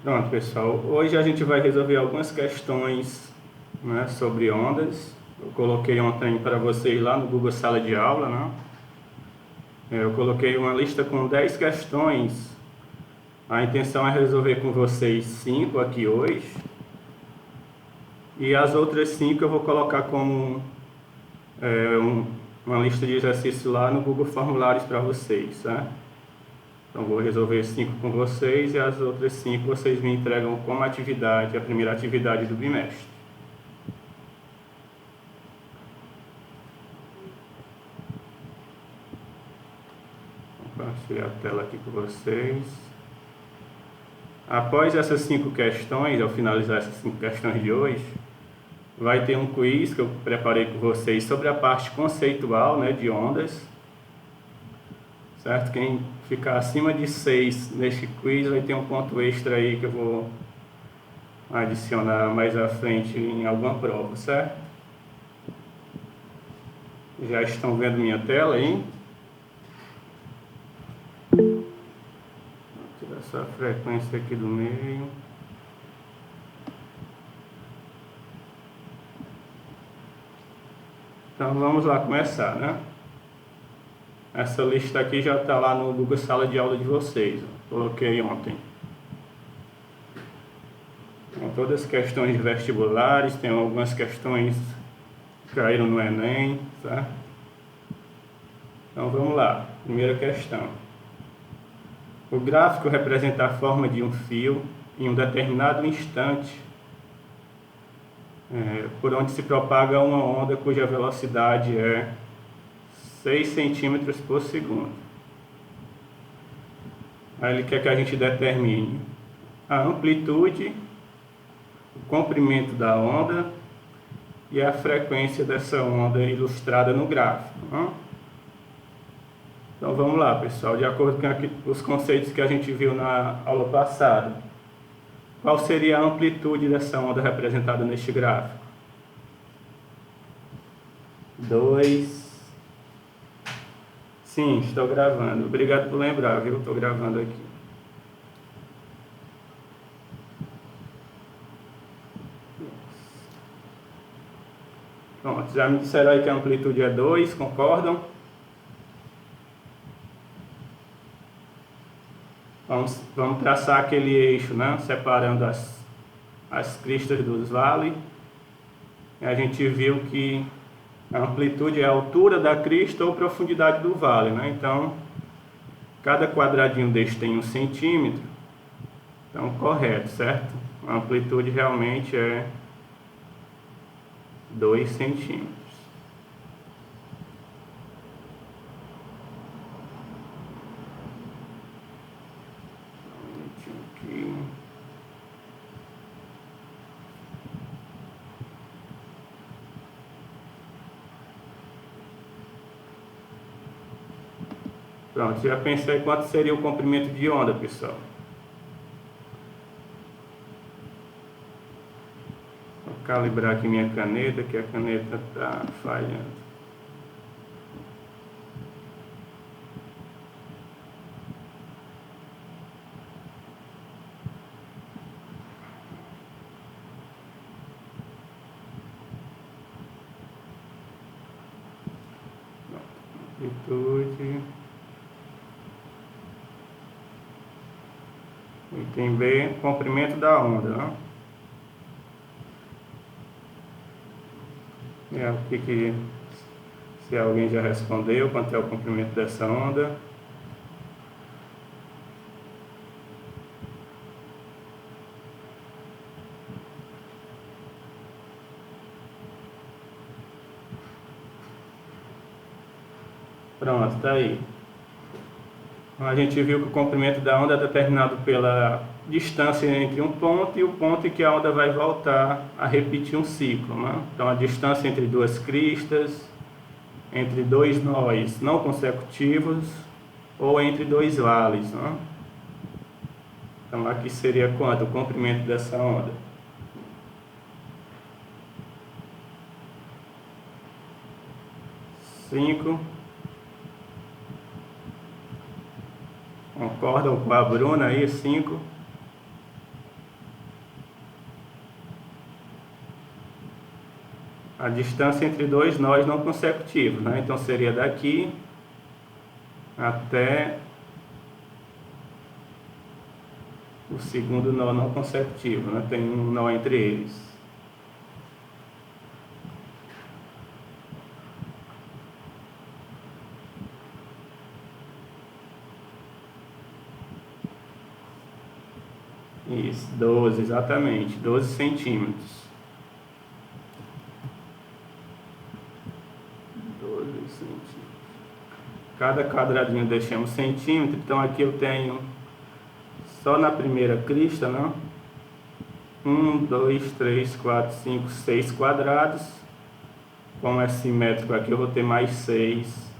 Pronto, pessoal. Hoje a gente vai resolver algumas questões, né, sobre ondas. Eu coloquei ontem para vocês lá no Google Sala de Aula, né? Eu coloquei uma lista com 10 questões. A intenção é resolver com vocês 5 aqui hoje. E as outras 5 eu vou colocar como uma lista de exercícios lá no Google Formulários para vocês, tá? Então vou resolver 5 com vocês e as outras 5 vocês me entregam como atividade, a primeira atividade do bimestre. Vou compartilhar a tela aqui com vocês. Após essas 5 questões, ao finalizar essas 5 questões de hoje, vai ter um quiz que eu preparei com vocês sobre a parte conceitual, né, de ondas. Certo? Quem ficar acima de 6 neste quiz vai ter um ponto extra aí que eu vou adicionar mais à frente em alguma prova, certo? Já estão vendo minha tela aí? Vou tirar essa frequência aqui do meio. Então vamos lá começar, né? Essa lista aqui já está lá no Google Sala de Aula de vocês. Coloquei ontem. Então, todas as questões de vestibulares, tem algumas questões que caíram no Enem, tá? Então vamos lá. Primeira questão. O gráfico representa a forma de um fio em um determinado instante, por onde se propaga uma onda cuja velocidade é 6 centímetros por segundo. Aí ele quer que a gente determine a amplitude, o comprimento da onda e a frequência dessa onda ilustrada no gráfico. Então vamos lá, pessoal, de acordo com os conceitos que a gente viu na aula passada. Qual seria a amplitude dessa onda representada neste gráfico? 2. Sim, estou gravando. Obrigado por lembrar, viu? Estou gravando aqui. Pronto, já me disseram aí que a amplitude é 2, concordam? Vamos traçar aquele eixo, né? Separando as cristas dos vales. E a gente viu que a amplitude é a altura da crista ou profundidade do vale, né? Então, cada quadradinho deste tem 1 centímetro. Então, correto, certo? A amplitude realmente é 2 centímetros. Aqui. Pronto, já pensei quanto seria o comprimento de onda, pessoal. Vou calibrar aqui minha caneta, que a caneta está falhando. Amplitude. Item B, comprimento da onda, né? Se alguém já respondeu, quanto é o comprimento dessa onda? Pronto, está aí. A gente viu que o comprimento da onda é determinado pela distância entre um ponto e o ponto em que a onda vai voltar a repetir um ciclo, né? Então, a distância entre duas cristas, entre dois nós não consecutivos ou entre dois vales, né? Então, aqui seria quanto? O comprimento dessa onda? 5. Concordam com a Bruna aí? 5. a distância entre dois nós não consecutivos, né? Então seria daqui até o segundo nó não consecutivo, né? Tem um nó entre eles. Isso, 12, exatamente, 12 centímetros. 12 centímetros. Cada quadradinho deixamos centímetro, então aqui eu tenho, só na primeira crista, né? 1, 2, 3, 4, 5, 6 quadrados. Como é simétrico aqui, eu vou ter mais 6.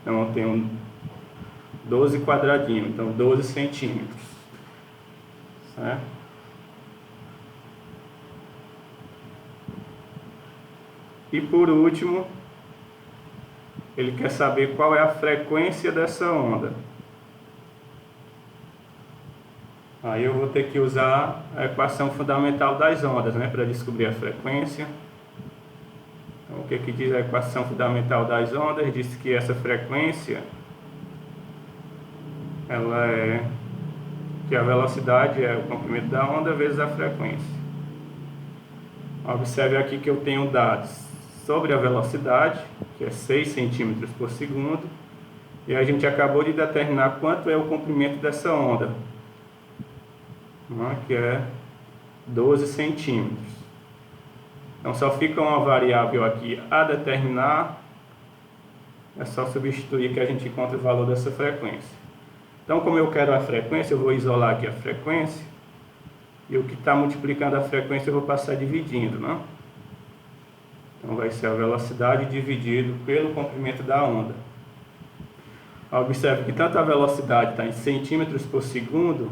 Então eu tenho 12 quadradinhos, então 12 centímetros, certo? E por último, ele quer saber qual é a frequência dessa onda. Aí eu vou ter que usar a equação fundamental das ondas, né, para descobrir a frequência. Então, o que diz a equação fundamental das ondas? Diz que essa frequência, ela é que a velocidade é o comprimento da onda vezes a frequência. Observe aqui que eu tenho dados sobre a velocidade, que é 6 centímetros por segundo, e a gente acabou de determinar quanto é o comprimento dessa onda, que é 12 centímetros. Então só fica uma variável aqui a determinar, é só substituir que a gente encontra o valor dessa frequência. Então, como eu quero a frequência, eu vou isolar aqui a frequência, e o que está multiplicando a frequência eu vou passar dividindo, né? Então vai ser a velocidade dividido pelo comprimento da onda. Observe que tanto a velocidade está em centímetros por segundo,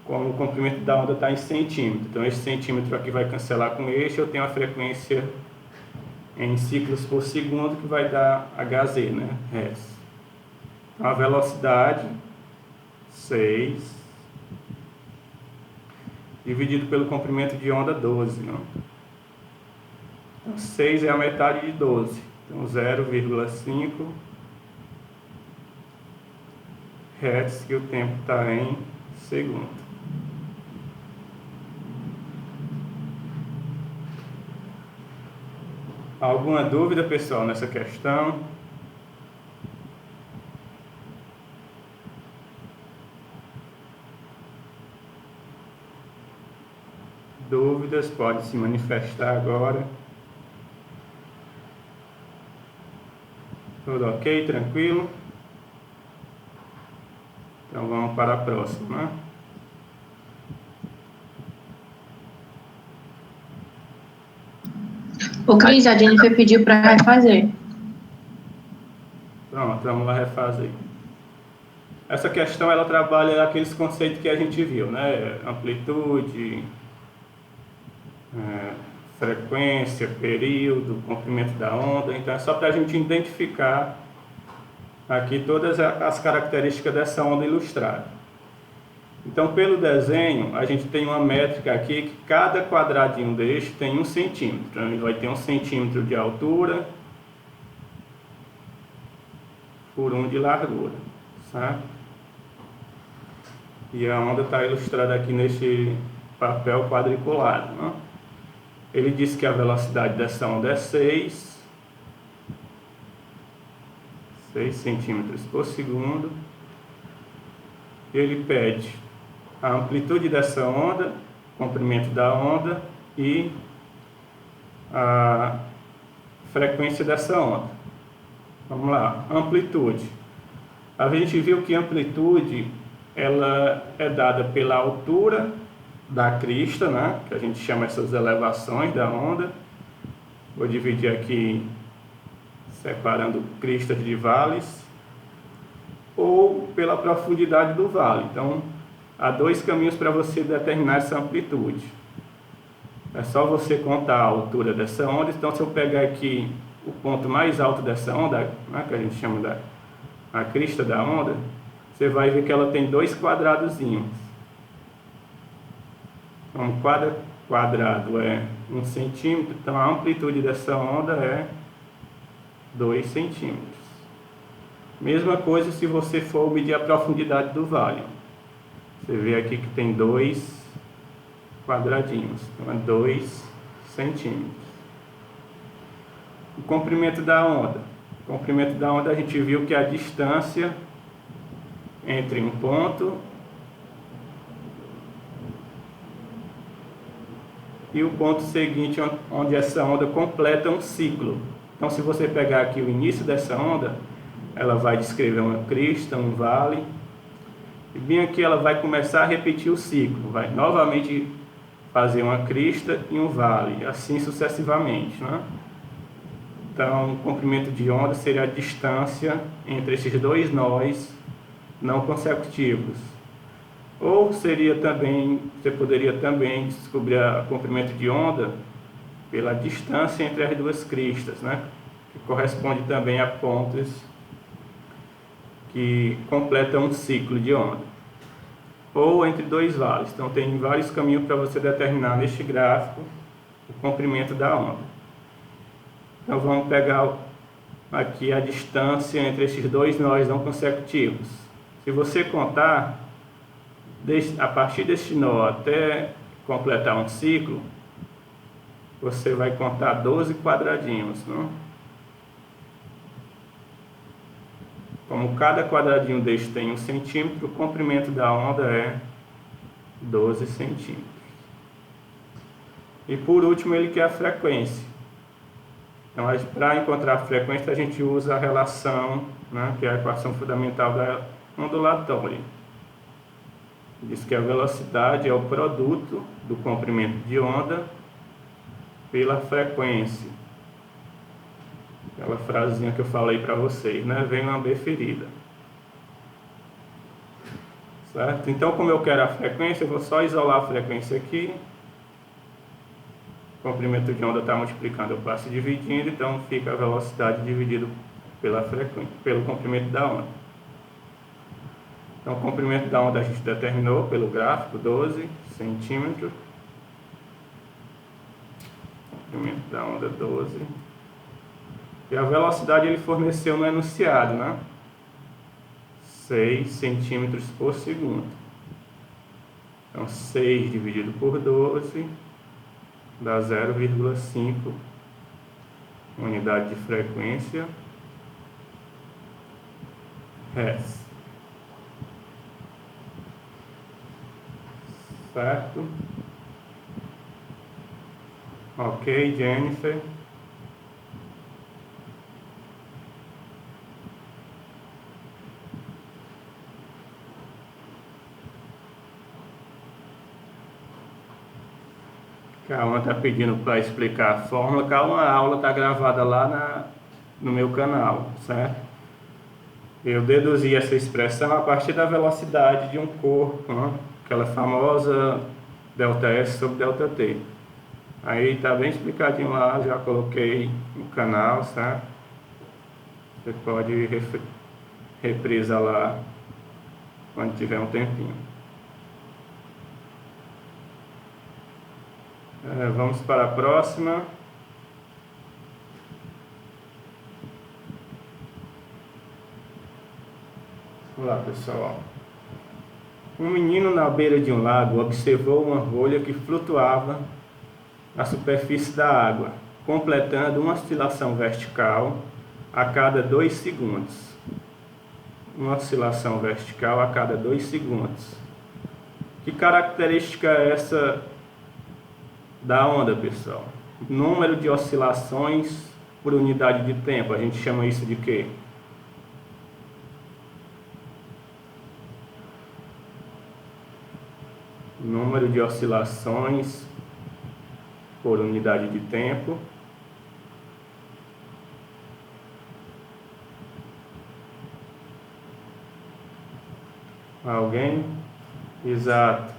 como o comprimento da onda está em centímetro. Então esse centímetro aqui vai cancelar com este, eu tenho a frequência em ciclos por segundo, que vai dar Hz, né? Hz. Então a velocidade, 6, dividido pelo comprimento de onda, 12, né? Então 6 é a metade de 12. Então 0,5 Hz, que o tempo está em segundo. Alguma dúvida, pessoal, nessa questão? Dúvidas, pode se manifestar agora. Tudo ok, tranquilo? Então vamos para a próxima, né? O Cris, a Jennifer pediu para refazer. Pronto, vamos lá refazer. Essa questão, ela trabalha aqueles conceitos que a gente viu, né? Amplitude, frequência, período, comprimento da onda. Então é só para a gente identificar aqui todas as características dessa onda ilustrada. Então, pelo desenho, a gente tem uma métrica aqui que cada quadradinho deste tem 1 centímetro. Então, ele vai ter 1 centímetro de altura por 1 de largura, certo? E a onda está ilustrada aqui neste papel quadriculado, né? Ele diz que a velocidade dessa onda é 6 centímetros por segundo. Ele pede a amplitude dessa onda, comprimento da onda e a frequência dessa onda. Vamos lá, amplitude. A gente viu que a amplitude, ela é dada pela altura da crista, né? Que a gente chama essas elevações da onda. Vou dividir aqui separando cristas de vales, ou pela profundidade do vale. Então, há 2 caminhos para você determinar essa amplitude. É só você contar a altura dessa onda. Então, se eu pegar aqui o ponto mais alto dessa onda, né, que a gente chama a crista da onda, você vai ver que ela tem 2 quadradozinhos. Então, cada quadrado é 1 centímetro, então a amplitude dessa onda é 2 centímetros. Mesma coisa se você for medir a profundidade do vale. Você vê aqui que tem 2 quadradinhos, então é 2 centímetros. O comprimento da onda. O comprimento da onda a gente viu que é a distância entre um ponto e o ponto seguinte, onde essa onda completa um ciclo. Então, se você pegar aqui o início dessa onda, ela vai descrever uma crista, um vale, e bem aqui ela vai começar a repetir o ciclo, vai novamente fazer uma crista e um vale, assim sucessivamente, né? Então, o comprimento de onda seria a distância entre esses dois nós não consecutivos. Ou seria também, você poderia também descobrir o comprimento de onda pela distância entre as duas cristas, né? Que corresponde também a pontos que completam um ciclo de onda. Ou entre dois vales. Então tem vários caminhos para você determinar neste gráfico o comprimento da onda. Então vamos pegar aqui a distância entre esses dois nós não consecutivos. Se você contar, a partir deste nó até completar um ciclo, você vai contar 12 quadradinhos, não? Como cada quadradinho deste tem 1 centímetro, o comprimento da onda é 12 centímetros. E por último, ele quer a frequência. Então, para encontrar a frequência, a gente usa a relação, né, que é a equação fundamental da ondulatória. Diz que a velocidade é o produto do comprimento de onda pela frequência. Aquela frasezinha que eu falei para vocês, né? Vem uma B ferida. Certo? Então, como eu quero a frequência, eu vou só isolar a frequência aqui. O comprimento de onda está multiplicando, eu passo dividindo, então fica a velocidade dividido pela frequência, pelo comprimento da onda. Então, o comprimento da onda a gente determinou pelo gráfico, 12 centímetros. Comprimento da onda, 12. E a velocidade ele forneceu no enunciado, né? 6 centímetros por segundo. Então, 6 dividido por 12 dá 0,5 unidade de frequência Hz. Certo? Ok, Jennifer. Calma, está pedindo para explicar a fórmula. Calma, a aula está gravada lá no meu canal, certo? Eu deduzi essa expressão a partir da velocidade de um corpo, né? Aquela famosa ΔS sobre ΔT. Aí está bem explicadinho lá, já coloquei no canal, certo? Você pode reprisar lá quando tiver um tempinho. Vamos para a próxima. Olá, pessoal. Um menino na beira de um lago observou uma rolha que flutuava na superfície da água, completando uma oscilação vertical a cada 2 segundos. Uma oscilação vertical a cada 2 segundos. Que característica é essa da onda, pessoal? Número de oscilações por unidade de tempo. A gente chama isso de quê? Número de oscilações por unidade de tempo. Alguém? Exato.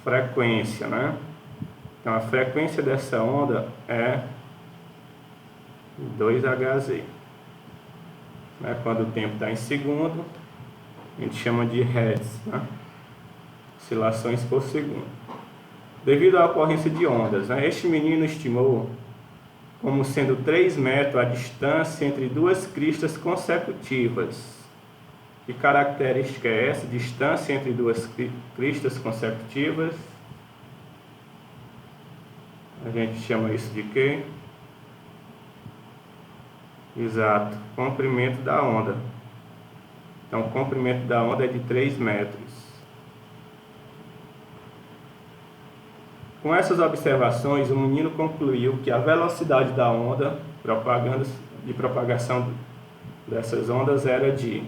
Frequência, né? Então, a frequência dessa onda é 2Hz. Né? Quando o tempo está em segundo, a gente chama de Hz, né? Oscilações por segundo. Devido à ocorrência de ondas, né, este menino estimou como sendo 3 metros a distância entre duas cristas consecutivas. Que característica é essa? Distância entre duas cristas consecutivas. A gente chama isso de quê? Exato, comprimento da onda. Então, o comprimento da onda é de 3 metros. Com essas observações, o menino concluiu que a velocidade da onda, de propagação dessas ondas, era de...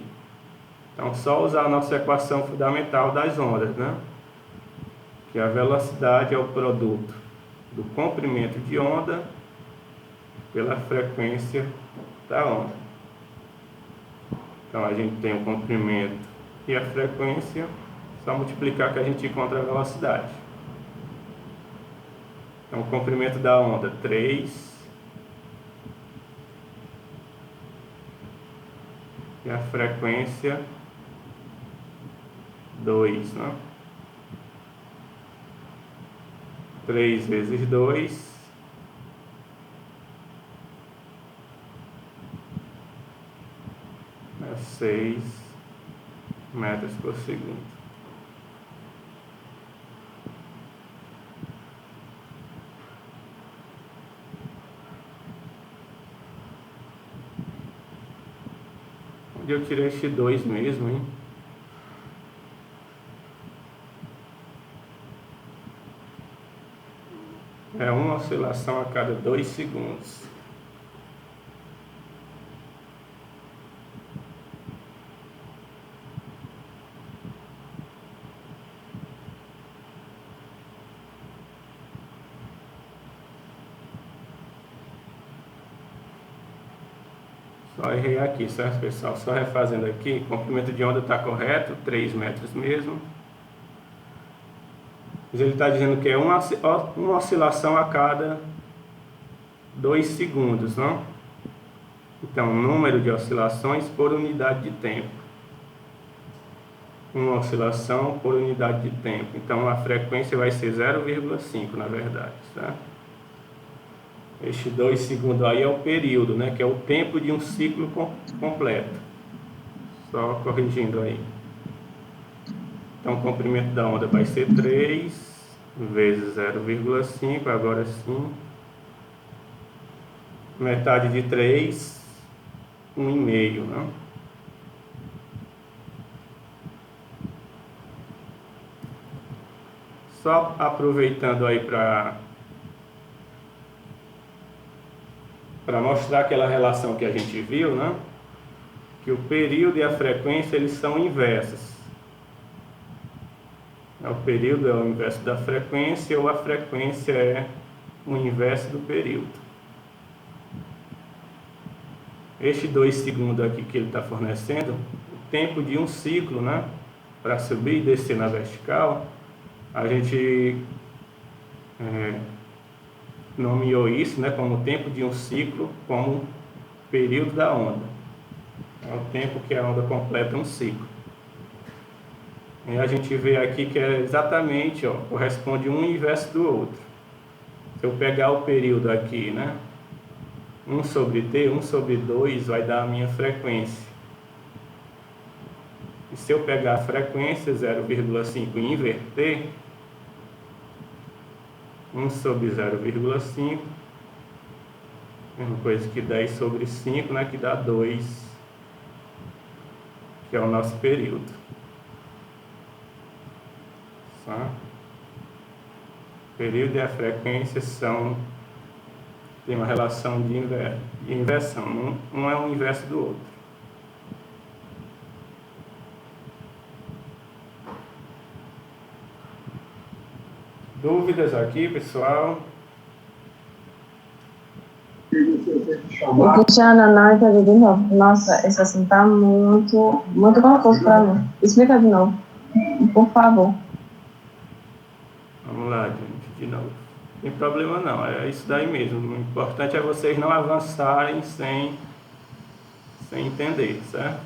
Então, só usar a nossa equação fundamental das ondas, né? Que a velocidade é o produto do comprimento de onda pela frequência da onda. Então, a gente tem o comprimento e a frequência, só multiplicar que a gente encontra a velocidade. Então, o comprimento da onda, 3. E a frequência, 2, né? 3 vezes 2 é 6 metros por segundo. Onde eu tirei este 2 mesmo, hein? É uma oscilação a cada 2 segundos. Só errei aqui, certo, pessoal? Só refazendo aqui, o comprimento de onda está correto, 3 metros mesmo. Mas ele está dizendo que é uma oscilação a cada 2 segundos, não? Então, número de oscilações por unidade de tempo. Uma oscilação por unidade de tempo. Então, a frequência vai ser 0,5, na verdade, tá? Este 2 segundos aí é o período, né? Que é o tempo de um ciclo completo. Só corrigindo aí. Então, o comprimento da onda vai ser 3 vezes 0,5, agora sim. Metade de 3, 1,5, né? Só aproveitando aí para mostrar aquela relação que a gente viu, né? Que o período e a frequência, eles são inversos. O período é o inverso da frequência, ou a frequência é o inverso do período. Este 2 segundos aqui que ele está fornecendo, o tempo de um ciclo, né? Para subir e descer na vertical, a gente nomeou isso, né, como o tempo de um ciclo, como período da onda. É o tempo que a onda completa um ciclo. E a gente vê aqui que é exatamente, ó, corresponde um inverso do outro. Se eu pegar o período aqui, né, 1 sobre t, 1 sobre 2 vai dar a minha frequência. E se eu pegar a frequência 0,5 e inverter, 1 sobre 0,5, mesma coisa que 10 sobre 5, né, que dá 2, que é o nosso período. Tá? O período e a frequência tem uma relação de inversão, um é o inverso do outro. Dúvidas aqui, pessoal? O Cristiano, não entendi de novo. Nossa, esse assunto tá muito confuso para mim. Explica de novo, por favor. Vamos lá, gente, de novo. Não tem problema não, é isso daí mesmo. O importante é vocês não avançarem sem entender, certo?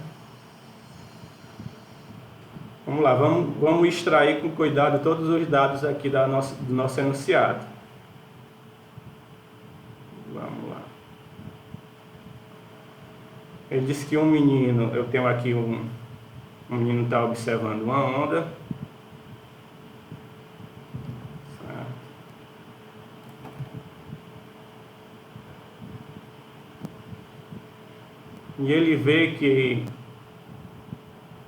Vamos lá, vamos extrair com cuidado todos os dados aqui do nosso enunciado. Vamos lá. Ele disse que um menino, eu tenho aqui um menino está observando uma onda. Certo. E ele vê que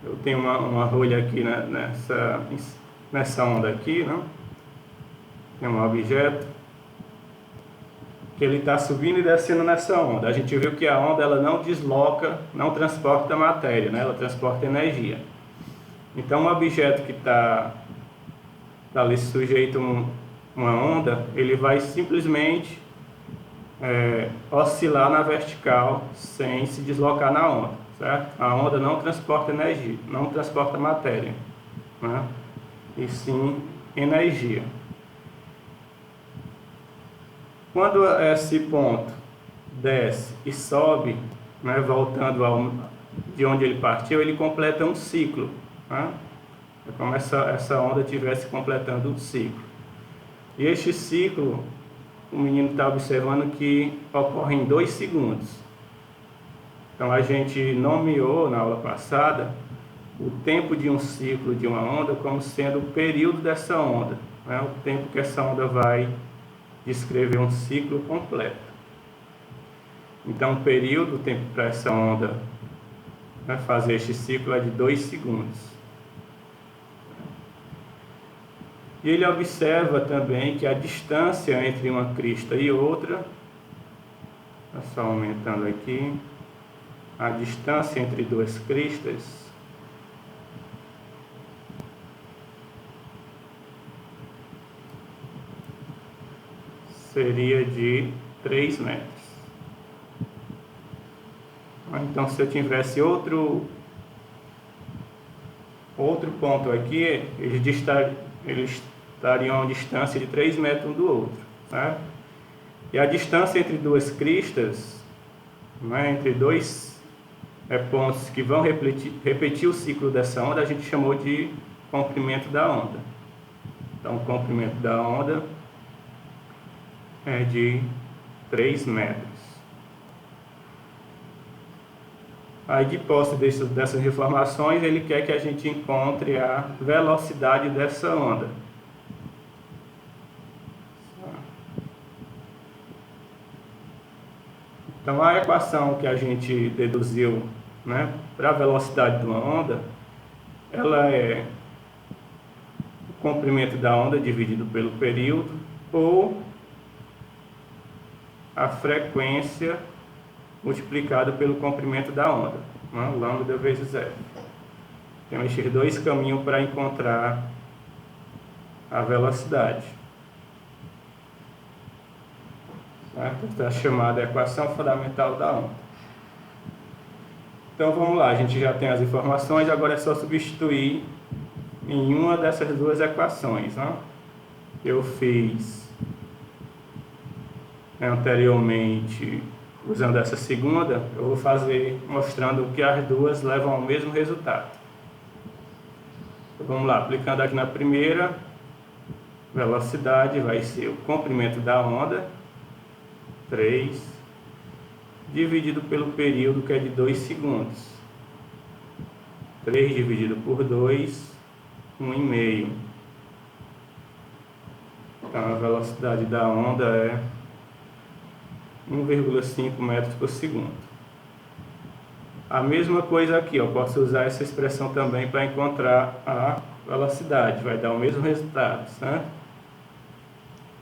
eu tenho uma rolha aqui nessa onda aqui, né? Tem um objeto que ele está subindo e descendo nessa onda. A gente viu que a onda ela não desloca, não transporta matéria, né? Ela transporta energia. Então, um objeto que está ali sujeito a uma onda, ele vai simplesmente oscilar na vertical sem se deslocar na onda, certo? A onda não transporta energia, não transporta matéria, né? E sim energia. Quando esse ponto desce e sobe, né, voltando de onde ele partiu, ele completa um ciclo, né? É como essa onda estivesse completando um ciclo. E este ciclo, o menino está observando que ocorre em 2 segundos. Então a gente nomeou na aula passada o tempo de um ciclo de uma onda como sendo o período dessa onda, né? O tempo que essa onda vai descrever um ciclo completo. Então o período, o tempo para essa onda, né, fazer este ciclo é de 2 segundos. E ele observa também que a distância entre uma crista e outra, só aumentando aqui, a distância entre 2 cristas seria de 3 metros. Então, se eu tivesse outro ponto aqui, eles estariam a uma distância de 3 metros um do outro, certo? E a distância entre 2 cristas, né, entre 2 pontos que vão repetir o ciclo dessa onda, a gente chamou de comprimento da onda. Então, o comprimento da onda é de 3 metros. Aí, de posse dessas informações, ele quer que a gente encontre a velocidade dessa onda. Então, a equação que a gente deduziu, né, para a velocidade de uma onda, ela é o comprimento da onda dividido pelo período, ou a frequência multiplicado pelo comprimento da onda, né? Lambda vezes F. Temos esses 2 caminhos para encontrar a velocidade. Esta é a chamada equação fundamental da onda. Então vamos lá, a gente já tem as informações, agora é só substituir em uma dessas 2 equações, né? Eu fiz anteriormente usando essa segunda, eu vou fazer mostrando que as 2 levam ao mesmo resultado. Então, vamos lá, aplicando aqui na primeira, velocidade vai ser o comprimento da onda, 3, dividido pelo período, que é de 2 segundos. 3 dividido por 2, 1,5. Então a velocidade da onda é 1,5 metros por segundo. A mesma coisa aqui, eu posso usar essa expressão também para encontrar a velocidade, vai dar o mesmo resultado, certo?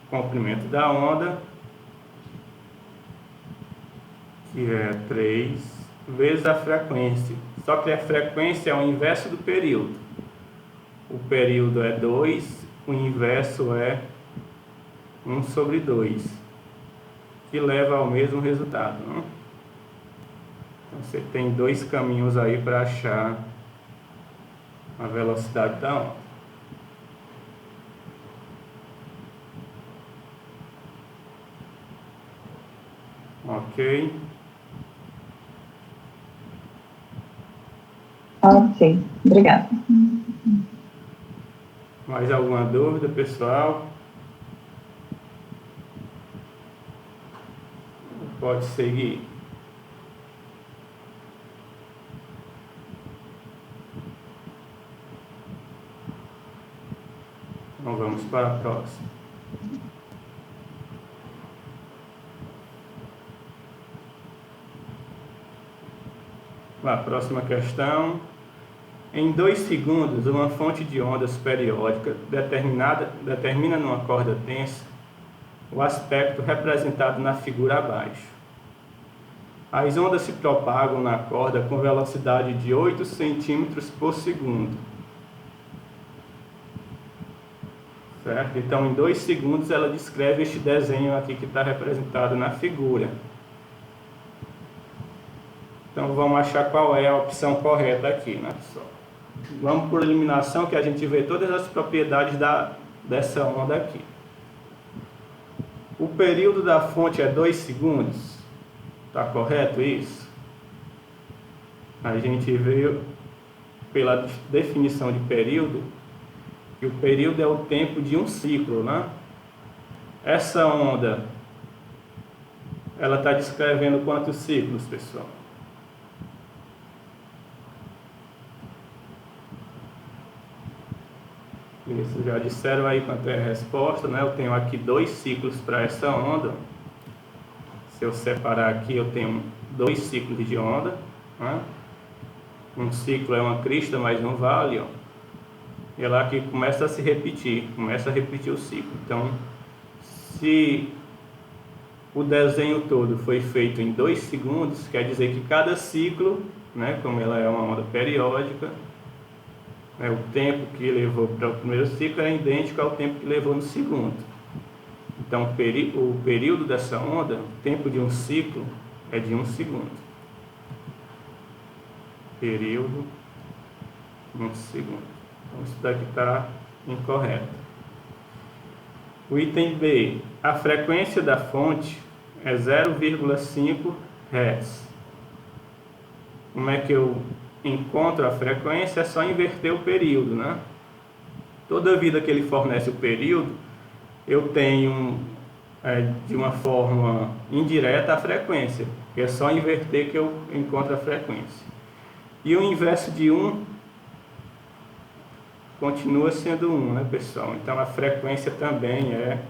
Comprimento da onda, que é 3, vezes a frequência. Só que a frequência é o inverso do período. O período é 2, o inverso é 1 sobre 2. Que leva ao mesmo resultado, não? Então, você tem 2 caminhos aí para achar a velocidade da onda. Ok? Ok, obrigada. Mais alguma dúvida, pessoal? Pode seguir. Então vamos para a próxima. A próxima questão. Em 2 segundos, uma fonte de ondas periódica determina numa corda tensa o aspecto representado na figura abaixo. As ondas se propagam na corda com velocidade de 8 centímetros por segundo. Certo? Então, em 2 segundos, ela descreve este desenho aqui que está representado na figura. Então, vamos achar qual é a opção correta aqui, né, pessoal? Vamos por eliminação, que a gente vê todas as propriedades dessa onda aqui. O período da fonte é 2 segundos. Está correto isso? A gente vê pela definição de período que o período é o tempo de um ciclo, né? Essa onda, ela está descrevendo quantos ciclos, pessoal? Isso, já disseram aí quanto é a resposta, né? Eu tenho aqui 2 ciclos para essa onda. Se eu separar aqui, eu tenho 2 ciclos de onda, né? Um ciclo é uma crista, mas não vale, ó. E ela aqui começa a se repetir, começa a repetir o ciclo. Então, se o desenho todo foi feito em 2 segundos, quer dizer que cada ciclo, né, como ela é uma onda periódica, né, o tempo que levou para o primeiro ciclo é idêntico ao tempo que levou no segundo. Então, o período dessa onda, o tempo de um ciclo, é de 1 segundo. Período, 1 segundo. Então, isso daqui está incorreto. O item B, a frequência da fonte é 0,5 Hz. Como é que eu encontro a frequência? É só inverter o período, né? Toda vida que ele fornece o período, eu tenho de uma forma indireta a frequência, que é só inverter que eu encontro a frequência. E o inverso de 1 continua sendo 1, né, pessoal? Então a frequência também é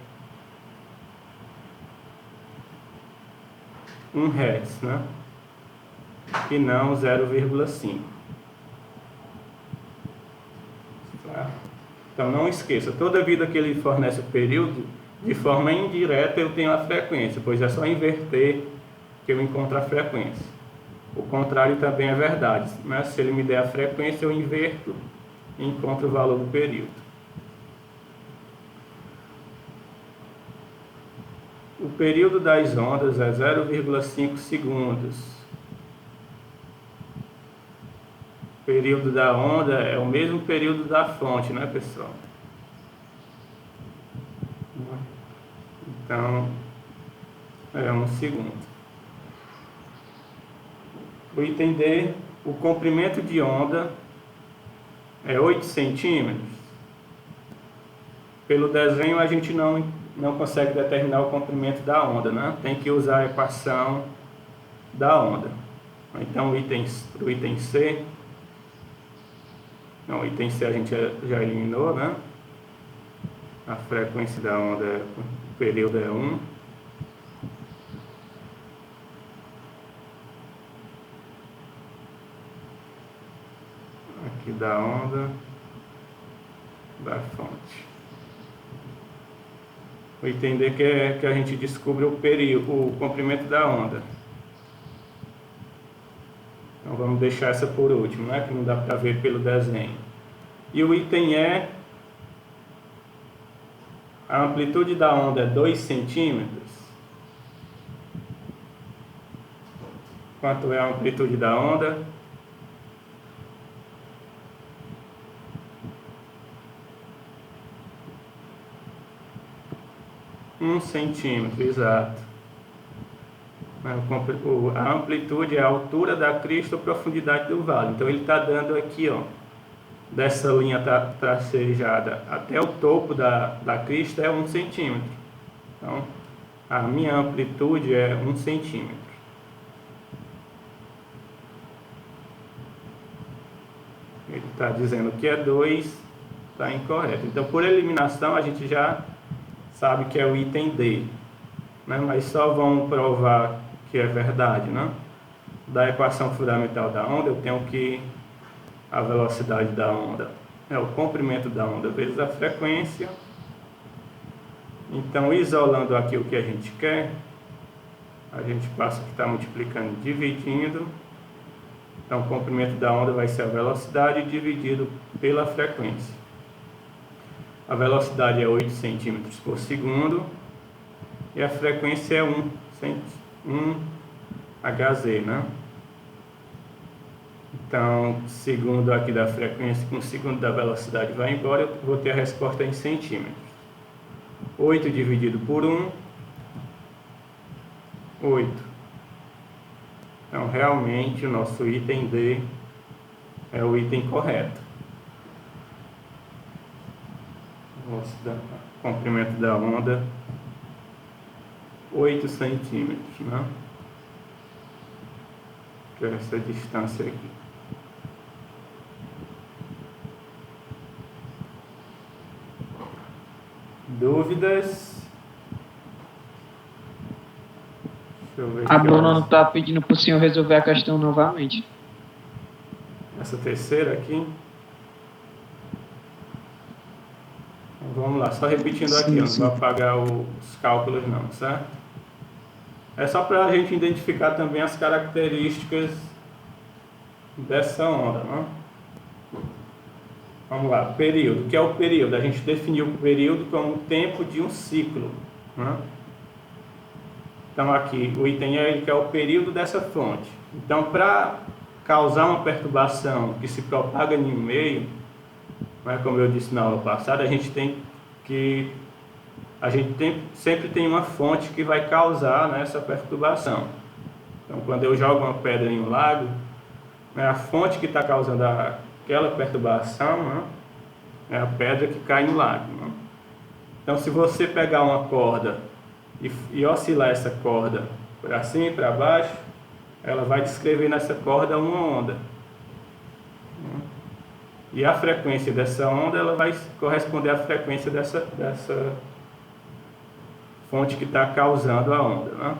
1 Hz, né? E não 0,5. Tá? Então não esqueça, toda vida que ele fornece o período, de forma indireta eu tenho a frequência, pois é só inverter que eu encontro a frequência. O contrário também é verdade, né? Se ele me der a frequência, eu inverto e encontro o valor do período. O período das ondas é 0,5 segundos. O período da onda é o mesmo período da fonte, né, pessoal? Então, é 1 segundo. O item D, o comprimento de onda é 8 centímetros. Pelo desenho a gente não consegue determinar o comprimento da onda, né? Tem que usar a equação da onda. Então o item C, não, o item C a gente já eliminou, né? A frequência da onda, o período é 1. Aqui da onda, da fonte. O item D que a gente descobre o comprimento da onda. Então vamos deixar essa por último, né? Que não dá para ver pelo desenho. E o item E, a amplitude da onda é 2 centímetros. Quanto é a amplitude da onda? 1 centímetro, exato. A amplitude é a altura da crista ou profundidade do vale. Então ele está dando aqui, ó, dessa linha tracejada até o topo da crista é 1 centímetro. Então a minha amplitude é 1 centímetro. Ele está dizendo que é 2, está incorreto. Então por eliminação a gente já sabe que é o item D, né? Mas só vamos provar que é verdade, né? Da equação fundamental da onda, eu tenho que a velocidade da onda é o comprimento da onda vezes a frequência. Então, isolando aqui o que a gente quer, a gente passa que está multiplicando e dividindo. Então, o comprimento da onda vai ser a velocidade dividido pela frequência. A velocidade é 8 centímetros por segundo e a frequência é 1 Hz, né? Então, segundo aqui da frequência com segundo da velocidade vai embora, eu vou ter a resposta em centímetros. 8 dividido por 1, 8. Então, realmente, o nosso item D é o item correto. Comprimento da onda, 8 centímetros, né? Que é essa distância aqui. Dúvidas? Deixa eu ver A Bruna não está pedindo para o senhor resolver a questão novamente. Essa terceira aqui. Então, vamos lá, só repetindo aqui, eu não vou apagar os cálculos não, certo? É só para a gente identificar também as características dessa onda, né? Vamos lá, período. O que é o período? A gente definiu o período como o tempo de um ciclo, né? Então aqui, o item é que é o período dessa fonte. Então, para causar uma perturbação que se propaga em um meio, né, como eu disse na aula passada, sempre tem uma fonte que vai causar, né, essa perturbação. Então, quando eu jogo uma pedra em um lago, né, a fonte que está causando aquela perturbação, né, é a pedra que cai no lago, né? Então, se você pegar uma corda e oscilar essa corda para cima e para baixo, ela vai descrever nessa corda uma onda. E a frequência dessa onda, ela vai corresponder à frequência dessa fonte que está causando a onda, né?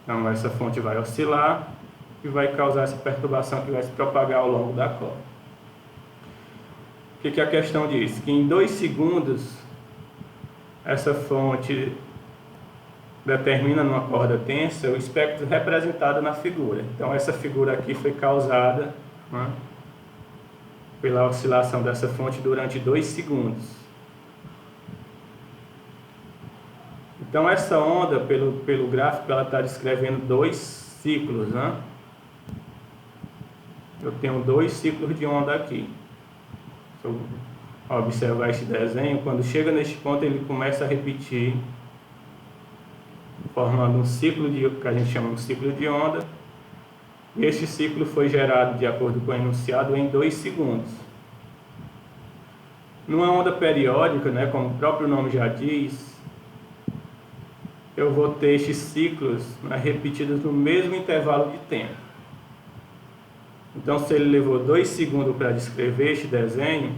Então, essa fonte vai oscilar e vai causar essa perturbação que vai se propagar ao longo da corda. O que a questão diz? Que em 2 segundos, essa fonte determina numa corda tensa o espectro representado na figura. Então, essa figura aqui foi causada, né, pela oscilação dessa fonte durante 2 segundos. Então, essa onda, pelo gráfico, ela está descrevendo 2 ciclos, né? Eu tenho 2 ciclos de onda aqui. Se eu observar esse desenho, quando chega neste ponto, ele começa a repetir, formando um ciclo que a gente chama de ciclo de onda. E este ciclo foi gerado, de acordo com o enunciado, em 2 segundos. Numa onda periódica, né, como o próprio nome já diz, eu vou ter estes ciclos, né, repetidos no mesmo intervalo de tempo. Então, se ele levou 2 segundos para descrever este desenho,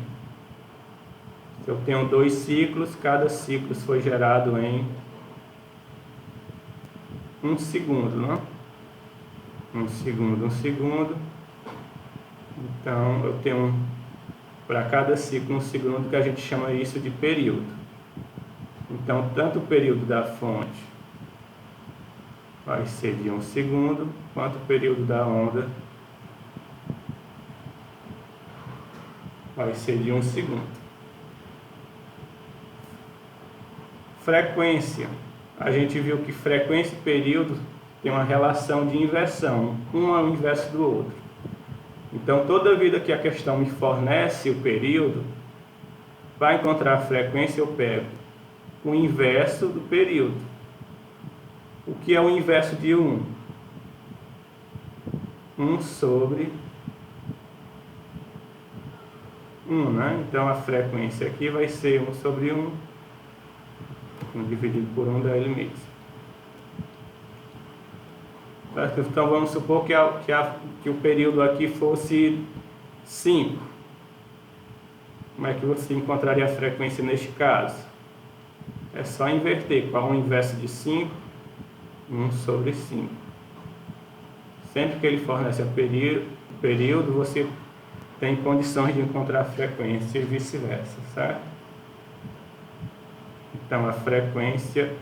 eu tenho 2 ciclos, cada ciclo foi gerado em 1 segundo, né? 1 segundo, 1 segundo. Então, eu tenho para cada ciclo 1 segundo, que a gente chama isso de período. Então, tanto o período da fonte vai ser de 1 segundo, quanto o período da onda vai ser de 1 segundo. Frequência. A gente viu que frequência e período tem uma relação de inversão, um é o inverso do outro. Então, toda vida que a questão me fornece o período, para encontrar a frequência eu pego o inverso do período. O que é o inverso de 1? 1 sobre 1, né? Então a frequência aqui vai ser 1 sobre 1, dividido por 1 dá ele mesmo. Então vamos supor que o período aqui fosse 5. Como é que você encontraria a frequência neste caso? É só inverter. Qual é o inverso de 5? 1 sobre 5. Sempre que ele fornece o período, você tem condições de encontrar a frequência e vice-versa, certo? Então a frequência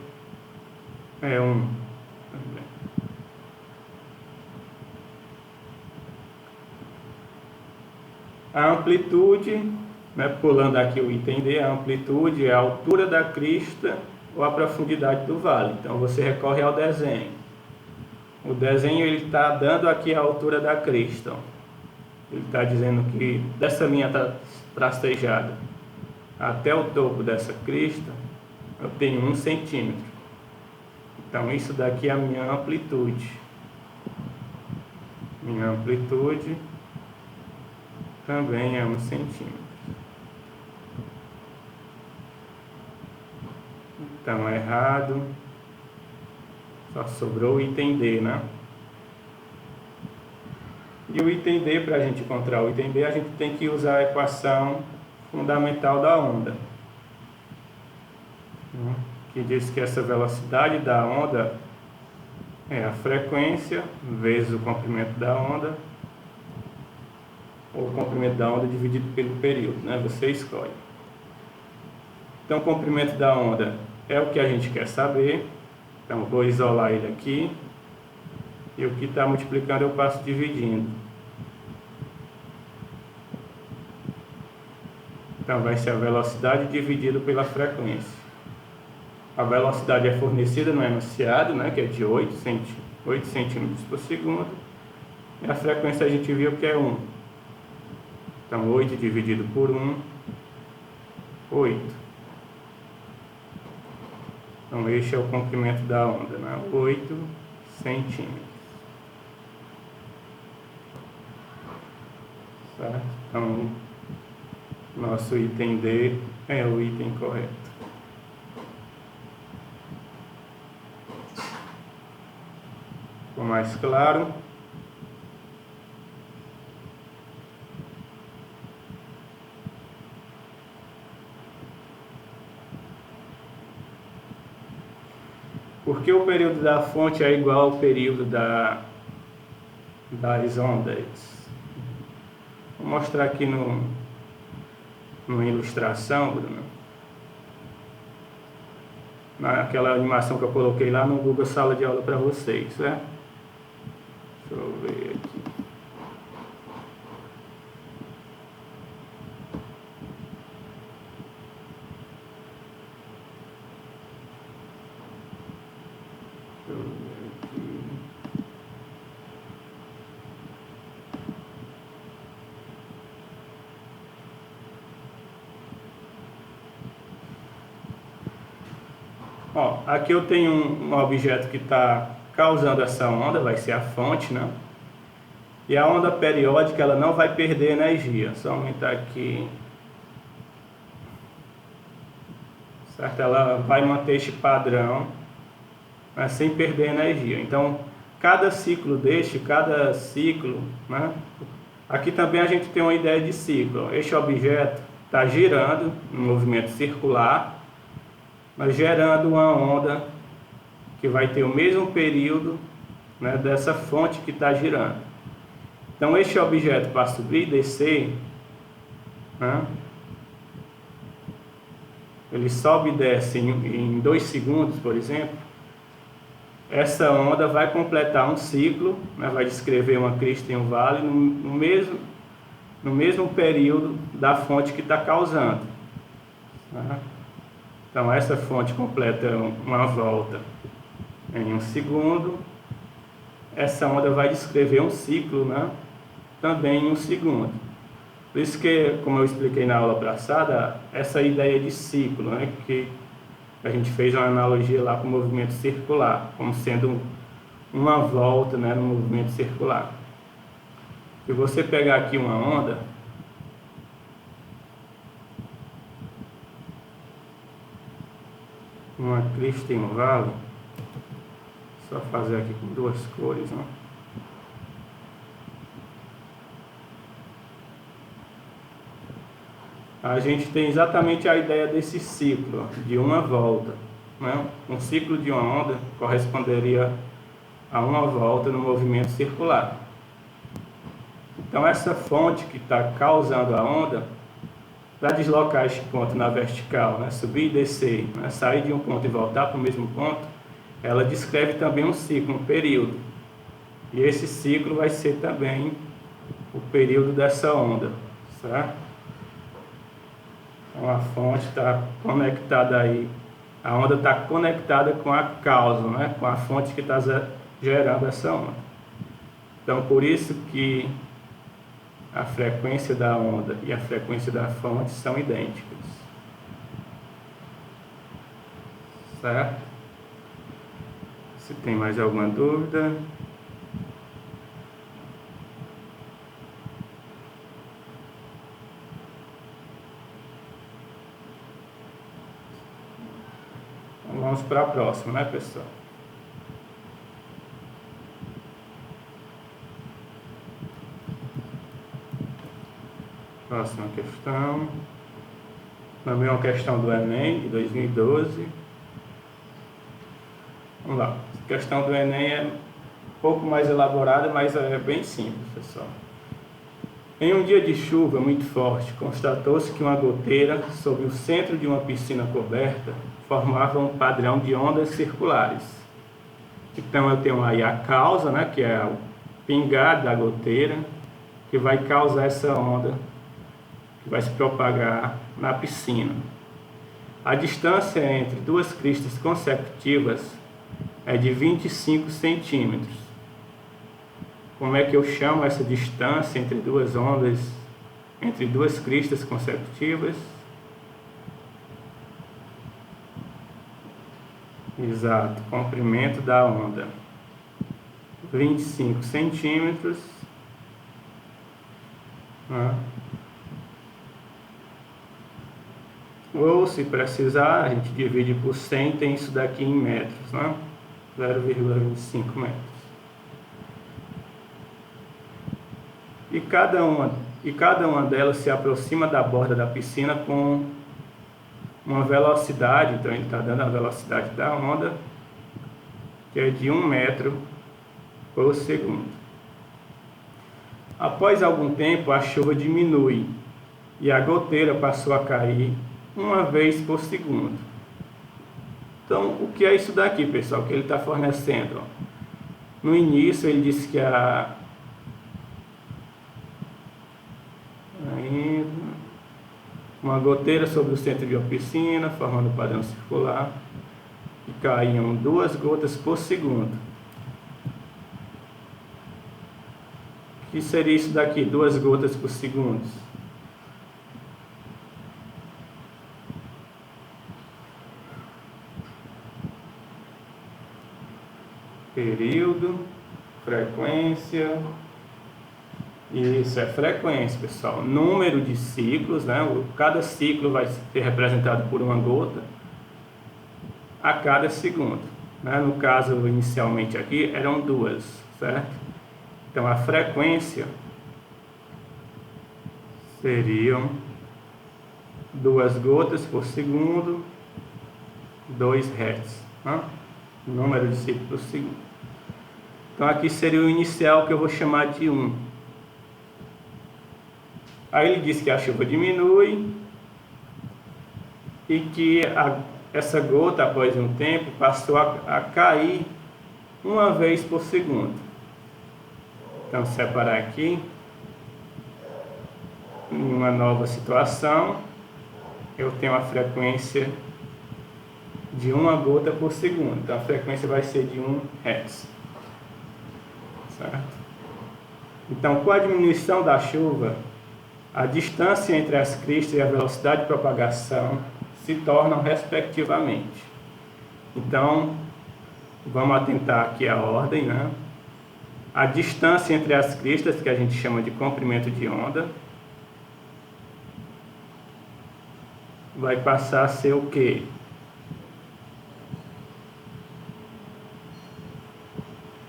é 1. A amplitude, né, pulando aqui o item D, a amplitude é a altura da crista ou a profundidade do vale. Então você recorre ao desenho. O desenho está dando aqui a altura da crista. Ó. Ele está dizendo que dessa linha tracejada até o topo dessa crista, eu tenho 1 centímetro. Então isso daqui é a minha amplitude. Minha amplitude também é 1 centímetro. Então, errado. Só sobrou o item D, né? E o item D, para a gente encontrar o item D, a gente tem que usar a equação fundamental da onda. Que diz que essa velocidade da onda é a frequência vezes o comprimento da onda, ou o comprimento da onda dividido pelo período, né? Você escolhe. Então, o comprimento da onda é o que a gente quer saber. Então, vou isolar ele aqui. E o que está multiplicando eu passo dividindo. Então, vai ser a velocidade dividido pela frequência. A velocidade é fornecida no enunciado, né? Que é de 8 centímetros por segundo. E a frequência a gente viu que é 1. Então, 8 dividido por 1, 8. Então, este é o comprimento da onda, né? 8 centímetros. Certo? Então, nosso item D é o item correto. Ficou mais claro? Porque o período da fonte é igual ao período das ondas. Vou mostrar aqui numa ilustração, Bruno. Naquela animação que eu coloquei lá no Google Sala de Aula para vocês, né? Deixa eu ver aqui. Ó, aqui eu tenho um objeto que está causando essa onda, vai ser a fonte, né? E a onda periódica, ela não vai perder energia. Só aumentar aqui. Certo? Ela vai manter este padrão, mas sem perder energia. Então, cada ciclo, né? Aqui também a gente tem uma ideia de ciclo. Este objeto está girando em movimento circular, mas gerando uma onda que vai ter o mesmo período, né, dessa fonte que está girando. Então, este objeto, para subir e descer, né, ele sobe e desce em 2 segundos, por exemplo. Essa onda vai completar um ciclo, né, vai descrever uma crista e um vale no mesmo período da fonte que está causando. Né? Então, essa fonte completa uma volta em 1 segundo. Essa onda vai descrever um ciclo, né, também em 1 segundo. Por isso que, como eu expliquei na aula passada, essa ideia de ciclo, né, que A gente fez uma analogia lá com o movimento circular, como sendo uma volta, né, no movimento circular. Se você pegar aqui uma onda, uma crista e um vale, só fazer aqui com duas cores, né? A gente tem exatamente a ideia desse ciclo, de uma volta, né? Um ciclo de uma onda corresponderia a uma volta no movimento circular. Então essa fonte que está causando a onda, para deslocar este ponto na vertical, né? Subir e descer, né? Sair de um ponto e voltar para o mesmo ponto, ela descreve também um ciclo, um período. E esse ciclo vai ser também o período dessa onda, certo? Então a fonte está conectada aí, a onda está conectada com a causa, né? Com a fonte que está gerando essa onda. Então por isso que a frequência da onda e a frequência da fonte são idênticas, certo? Se tem mais alguma dúvida? Vamos para a próxima, né, pessoal? Próxima questão. Também uma questão do Enem de 2012. Vamos lá. A questão do Enem é um pouco mais elaborada, mas é bem simples, pessoal. Em um dia de chuva muito forte, constatou-se que uma goteira sobre o centro de uma piscina coberta formava um padrão de ondas circulares. Então eu tenho aí a causa, né, que é o pingar da goteira, que vai causar essa onda, que vai se propagar na piscina. A distância entre duas cristas consecutivas é de 25 centímetros. Como é que eu chamo essa distância entre duas ondas, entre duas cristas consecutivas? Exato, comprimento da onda. 25 centímetros. Né? Ou, se precisar, a gente divide por 100, tem isso daqui em metros, né? 0,25 metros. E cada uma delas se aproxima da borda da piscina com uma velocidade, então ele está dando a velocidade da onda, que é de 1 metro por segundo. Após algum tempo, a chuva diminui e a goteira passou a cair uma vez por segundo. Então, o que é isso daqui, pessoal, que ele está fornecendo? No início, ele disse que uma goteira sobre o centro de uma piscina, formando um padrão circular, e caíam 2 gotas por segundo. O que seria isso daqui, 2 gotas por segundo? Período, frequência. Isso é frequência, pessoal. Número de ciclos, né? Cada ciclo vai ser representado por uma gota a cada segundo, né? No caso, inicialmente aqui, eram 2, certo? Então, a frequência seriam 2 gotas por segundo, 2 Hz, né? Número de ciclos por segundo. Então, aqui seria o inicial, que eu vou chamar de 1. Aí ele diz que a chuva diminui e que essa gota, após um tempo, passou a cair uma vez por segundo. Então, separar aqui, em uma nova situação, eu tenho a frequência de 1 gota por segundo. Então, a frequência vai ser de 1 Hz. Certo? Então, com a diminuição da chuva, a distância entre as cristas e a velocidade de propagação se tornam respectivamente Então, vamos atentar aqui a ordem, né? A distância entre as cristas, que a gente chama de comprimento de onda, vai passar a ser o quê?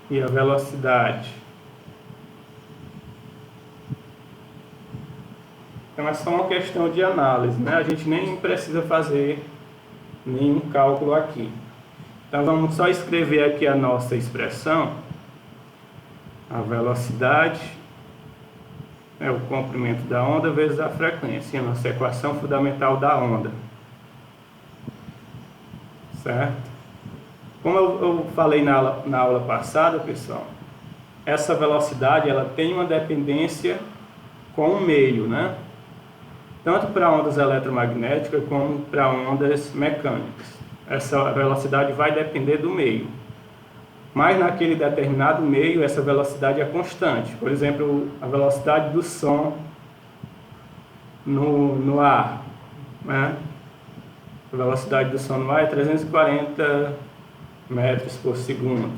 E a velocidade? Então é só uma questão de análise, né? A gente nem precisa fazer nenhum cálculo aqui. Então vamos só escrever aqui a nossa expressão. A velocidade é o comprimento da onda vezes a frequência, a nossa equação fundamental da onda. Certo? Como eu falei na aula passada, pessoal, essa velocidade ela tem uma dependência com o meio, né? Tanto para ondas eletromagnéticas como para ondas mecânicas. Essa velocidade vai depender do meio. Mas naquele determinado meio, essa velocidade é constante. Por exemplo, a velocidade do som no ar, né? A velocidade do som no ar é 340 metros por segundo.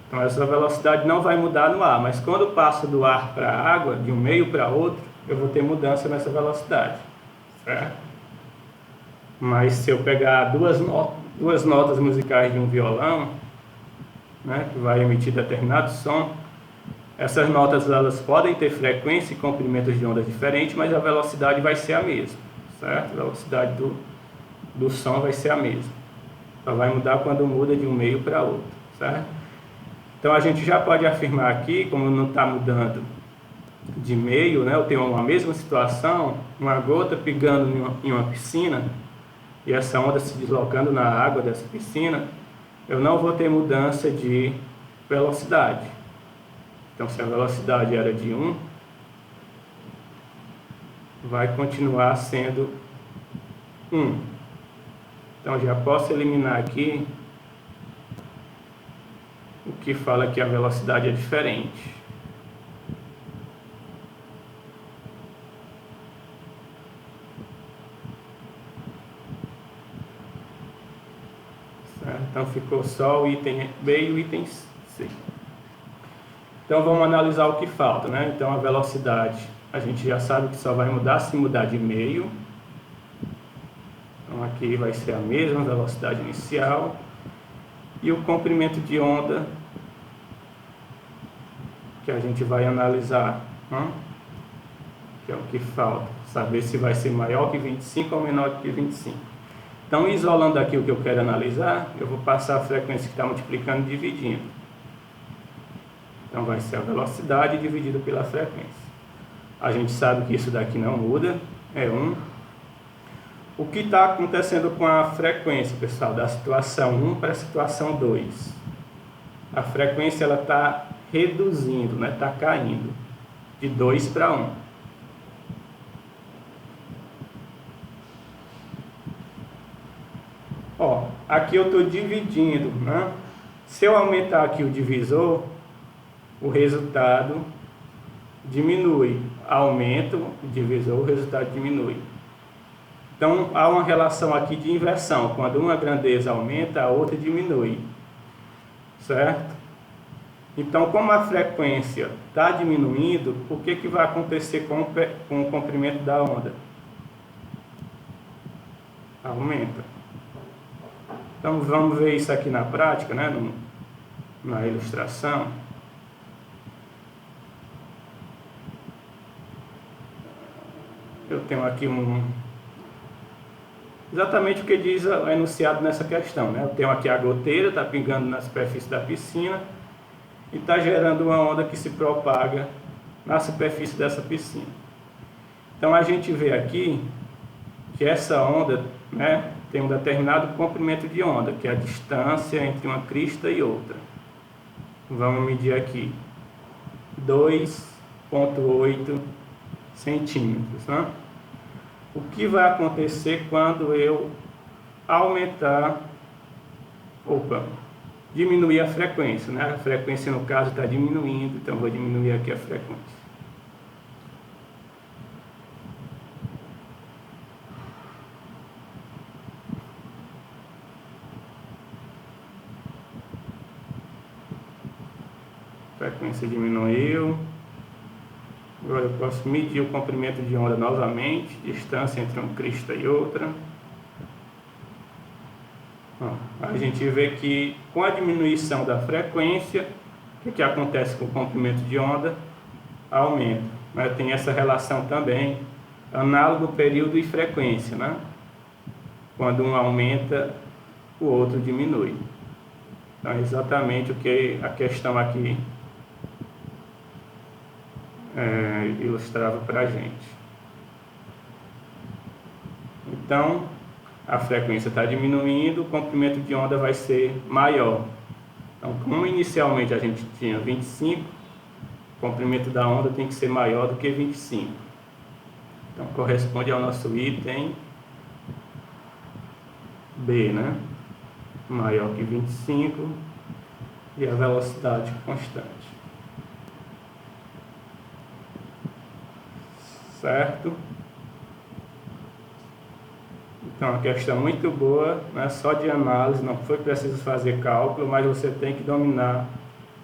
Então essa velocidade não vai mudar no ar, mas quando passa do ar para a água, de um meio para outro, eu vou ter mudança nessa velocidade, certo? Mas se eu pegar duas notas musicais de um violão, né, que vai emitir determinado som, essas notas elas podem ter frequência e comprimentos de ondas diferentes, mas a velocidade vai ser a mesma, certo? A velocidade do som vai ser a mesma. Só vai mudar quando muda de um meio para outro, certo? Então a gente já pode afirmar aqui, como não está mudando de meio, né? Eu tenho uma mesma situação, uma gota pingando em uma piscina e essa onda se deslocando na água dessa piscina, eu não vou ter mudança de velocidade. Então se a velocidade era de 1, vai continuar sendo 1. Então já posso eliminar aqui o que fala que a velocidade é diferente. Certo? Então ficou só o item B e o item C. Então vamos analisar o que falta, né? Então a velocidade, a gente já sabe que só vai mudar se mudar de meio. Então aqui vai ser a mesma velocidade inicial. E o comprimento de onda, que a gente vai analisar, né? Que é o que falta, saber se vai ser maior que 25 ou menor que 25. Então, isolando aqui o que eu quero analisar, eu vou passar a frequência que está multiplicando e dividindo. Então, vai ser a velocidade dividida pela frequência. A gente sabe que isso daqui não muda, é 1. O que está acontecendo com a frequência, pessoal, da situação 1 para a situação 2? A frequência ela está reduzindo, né? Está caindo de 2 para 1. Ó, aqui eu estou dividindo, né? Se eu aumentar aqui o divisor, o resultado diminui. Aumento o divisor, o resultado diminui. Então, há uma relação aqui de inversão. Quando uma grandeza aumenta, a outra diminui. Certo? Então, como a frequência está diminuindo, o que vai acontecer com o comprimento da onda? Aumenta. Então, vamos ver isso aqui na prática, né? Na ilustração. Eu tenho aqui exatamente o que diz o enunciado nessa questão, né? Eu tenho aqui a goteira, está pingando na superfície da piscina e está gerando uma onda que se propaga na superfície dessa piscina. Então a gente vê aqui que essa onda, né, tem um determinado comprimento de onda, que é a distância entre uma crista e outra. Vamos medir aqui 2,8 centímetros, né? O que vai acontecer quando eu diminuir a frequência, né? A frequência no caso está diminuindo, então vou diminuir aqui a frequência. frequência diminuiu. Agora eu posso medir o comprimento de onda novamente, distância entre um crista e outra. A gente vê que com a diminuição da frequência, o que acontece com o comprimento de onda? Aumenta. Mas tem essa relação também, análogo período e frequência, né? Quando um aumenta, o outro diminui. Então é exatamente o que a questão aqui ilustrava para a gente. Então, a frequência está diminuindo, o comprimento de onda vai ser maior. Então, como inicialmente a gente tinha 25, o comprimento da onda tem que ser maior do que 25. Então, corresponde ao nosso item B, né? Maior que 25 e a velocidade constante. Certo? Então, uma questão muito boa, não é só de análise, não foi preciso fazer cálculo, mas você tem que dominar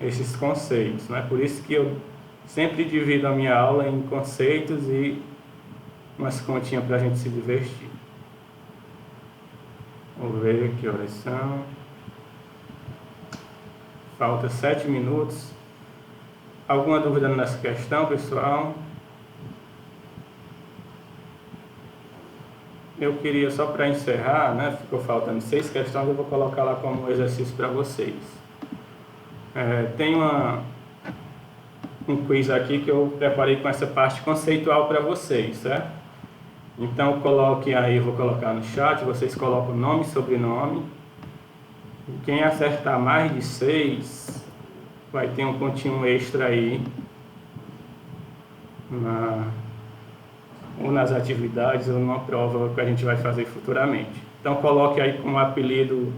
esses conceitos, né? Por isso que eu sempre divido a minha aula em conceitos e umas continhas para a gente se divertir. Vou ver que horas são. Falta 7 minutos. Alguma dúvida nessa questão, pessoal? Eu queria, só para encerrar, né, ficou faltando 6 questões, eu vou colocar lá como exercício para vocês. Tem um quiz aqui que eu preparei com essa parte conceitual para vocês, certo? Então, coloquem aí, vou colocar no chat, vocês colocam nome e sobrenome. E quem acertar mais de 6, vai ter um pontinho extra aí ou nas atividades ou numa prova que a gente vai fazer futuramente. Então coloque aí como apelido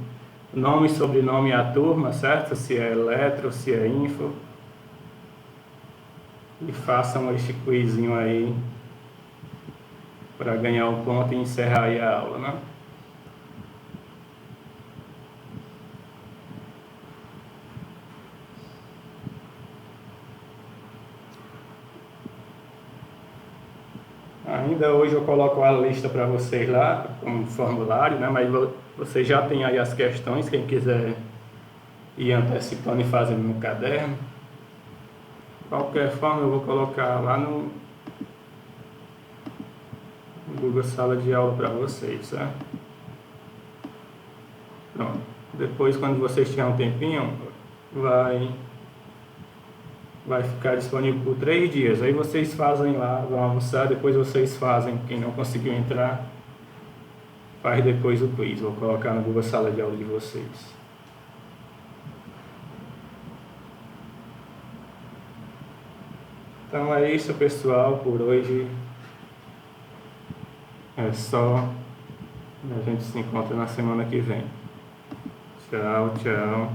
nome e sobrenome a turma, certo? Se é eletro, se é info. E façam este quizinho aí para ganhar o ponto e encerrar aí a aula, né? Ainda hoje eu coloco a lista para vocês lá, como formulário, né? Mas vocês já têm aí as questões, quem quiser ir antecipando e fazendo no caderno. De qualquer forma, eu vou colocar lá no Google Sala de Aula para vocês, certo? Pronto. Depois, quando vocês tiverem um tempinho, vai ficar disponível por 3 dias. Aí vocês fazem lá, vão almoçar, depois vocês fazem. Quem não conseguiu entrar, faz depois o quiz. Vou colocar no Google Sala de Aula de vocês. Então é isso, pessoal, por hoje. É só. A gente se encontra na semana que vem. Tchau, tchau.